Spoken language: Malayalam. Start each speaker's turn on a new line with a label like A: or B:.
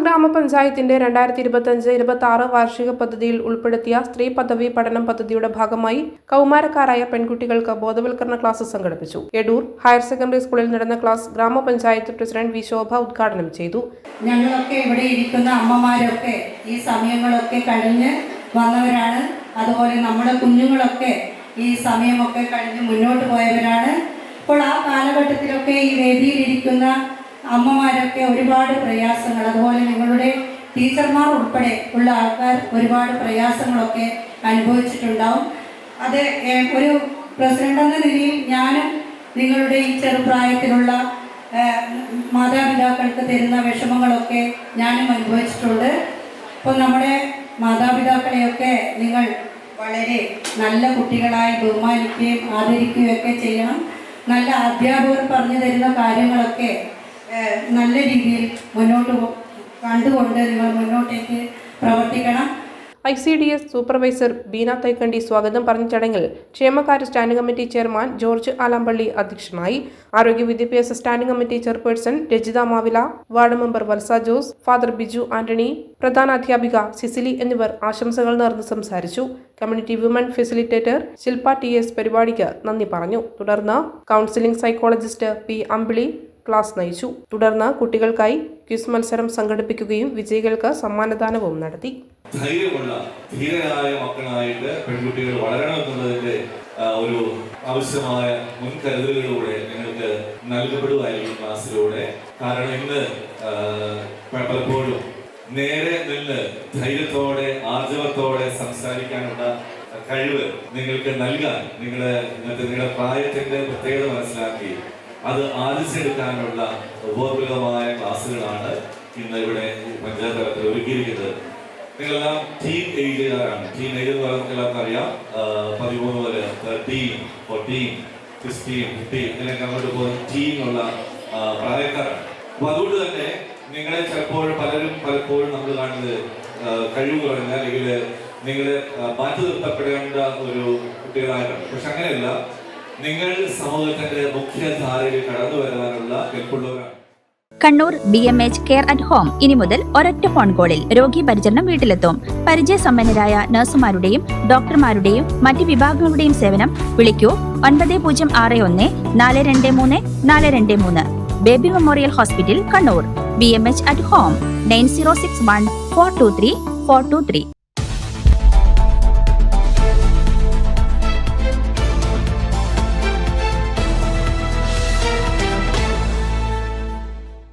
A: ഗ്രാമപഞ്ചായത്തിന്റെ 2025-26 വാർഷിക പദ്ധതിയിൽ ഉൾപ്പെടുത്തിയ സ്ത്രീ പദവി പഠനം പദ്ധതിയുടെ ഭാഗമായി കൗമാരക്കാരായ പെൺകുട്ടികൾക്ക് ബോധവൽക്കരണ ക്ലാസ് സംഘടിപ്പിച്ചു. എടൂർ ഹയർ സെക്കൻഡറി സ്കൂളിൽ നടന്ന ക്ലാസ് ഗ്രാമപഞ്ചായത്ത് പ്രസിഡന്റ് വി ശോഭ ഉദ്ഘാടനം ചെയ്തു.
B: ഞങ്ങളൊക്കെ ഇവിടെ ഇരിക്കുന്ന അമ്മമാരൊക്കെ ഈ സമയങ്ങളൊക്കെ കഴിഞ്ഞ് വന്നവരാണ്. അതുപോലെ നമ്മുടെ കുഞ്ഞുങ്ങളൊക്കെ ഈ സമയമൊക്കെ കഴിഞ്ഞ് മുന്നോട്ട് പോയവരാണ്. അപ്പോൾ ആ കാലഘട്ടത്തിലൊക്കെ ഈ വേദിയിലിരിക്കുന്ന അമ്മമാരൊക്കെ ഒരുപാട് പ്രയാസങ്ങൾ, അതുപോലെ നിങ്ങളുടെ ടീച്ചർമാർ ഉൾപ്പെടെ ഉള്ള ആൾക്കാർ ഒരുപാട് പ്രയാസങ്ങളൊക്കെ അനുഭവിച്ചിട്ടുണ്ടാവും. അത് ഒരു പ്രസിഡന്റ് എന്ന നിലയിൽ ഞാനും നിങ്ങളുടെ ഈ ചെറുപ്രായത്തിലുള്ള മാതാപിതാക്കൾക്ക് തരുന്ന വിഷമങ്ങളൊക്കെ ഞാനും അനുഭവിച്ചിട്ടുണ്ട്. അപ്പോൾ നമ്മുടെ മാതാപിതാക്കളെയൊക്കെ നിങ്ങൾ വളരെ നല്ല കുട്ടികളായി ബഹുമാനിക്കുകയും ആദരിക്കുകയൊക്കെ ചെയ്യണം. നല്ല അധ്യാപകർ പറഞ്ഞു തരുന്ന കാര്യങ്ങളൊക്കെ നല്ല രീതിയിൽ മുന്നോട്ട് കണ്ടുകൊണ്ട് നിങ്ങൾ മുന്നോട്ടേക്ക് പ്രവർത്തിക്കണം.
A: ICDS സൂപ്പർവൈസർ ബീന തൈക്കണ്ടി സ്വാഗതം പറഞ്ഞ ചടങ്ങിൽ ക്ഷേമകാര്യ standing committee chairman George Alampally അധ്യക്ഷനായി. ആരോഗ്യ വിദ്യാഭ്യാസ standing committee chairperson Rajitha Mavila, ward member Valsa Jose, father Biju Antony, പ്രധാന അധ്യാപിക സിസിലി എന്നിവർ ആശംസകൾ നേർന്ന് സംസാരിച്ചു. Community women facilitator Shilpa TS പരിപാടിക്ക് നന്ദി പറഞ്ഞു. തുടർന്ന് counselling psychologist P Ambili class നയിച്ചു. തുടർന്ന് കുട്ടികൾക്കായി ക്വിസ് മത്സരം സംഘടിപ്പിക്കുകയും വിജയികൾക്ക് സമ്മാനദാനവും നടത്തി.
C: ധൈര്യമുള്ള ധീരരായ മക്കളായിട്ട് പെൺകുട്ടികൾ വളരണമെന്നുള്ളതിന്റെ ഒരു ആവശ്യമായ മുൻകരുതലുകളിലൂടെ നിങ്ങൾക്ക് നൽകപ്പെടുമായിരിക്കും ക്ലാസ്സിലൂടെ. കാരണം ഇന്ന് പലപ്പോഴും നേരെ നിന്ന് ധൈര്യത്തോടെ ആർജവത്തോടെ സംസാരിക്കാനുള്ള കഴിവ് നിങ്ങൾക്ക് നൽകാൻ നിങ്ങളുടെ പ്രായത്തിന്റെ പ്രത്യേകത മനസ്സിലാക്കി അത് ആർജിച്ചെടുക്കാനുള്ള ഉപകൃതമായ ക്ലാസ്സുകളാണ് ഇന്ന് ഇവിടെ പഞ്ചായത്ത് തലത്തിൽ ഒരുക്കിയിരിക്കുന്നത്. നിങ്ങളെല്ലാം ടീം ഏജുകാരാണ്. ടീം ഏജ് എന്ന് പറയുമ്പോൾ എല്ലാവർക്കും അറിയാം, 13 മുതൽ 13, 14, 16, 15 ഇങ്ങനെയൊക്കെ അങ്ങോട്ട് പോകുന്ന ടീമുള്ള പ്രായക്കാരാണ്. അപ്പൊ അതുകൊണ്ട് തന്നെ നിങ്ങളെ പലപ്പോഴും നമ്മൾ കാണുന്നത് കഴിവ് കുറഞ്ഞ അല്ലെങ്കിൽ നിങ്ങൾ മാറ്റി നിർത്തപ്പെടേണ്ട ഒരു കുട്ടികളായിട്ടാണ്. പക്ഷെ അങ്ങനെയല്ല, നിങ്ങൾ സമൂഹത്തിന്റെ മുഖ്യധാരയിൽ കടന്നു വരാനുള്ള കെൽപ്പുള്ളവരാണ്.
D: Kannur BMH care at home ഇനി മുതൽ ഒരൊറ്റ ഫോൺ കോളിൽ രോഗി പരിചരണം വീട്ടിലെത്തും. പരിചയസമ്പന്നരായ നഴ്സുമാരുടെയും ഡോക്ടർമാരുടെയും മറ്റ് വിഭാഗങ്ങളുടെയും സേവനം വിളിക്കൂ 9061 423 423. Baby memorial hospital, Kannur. BMH at home 9061 423 423.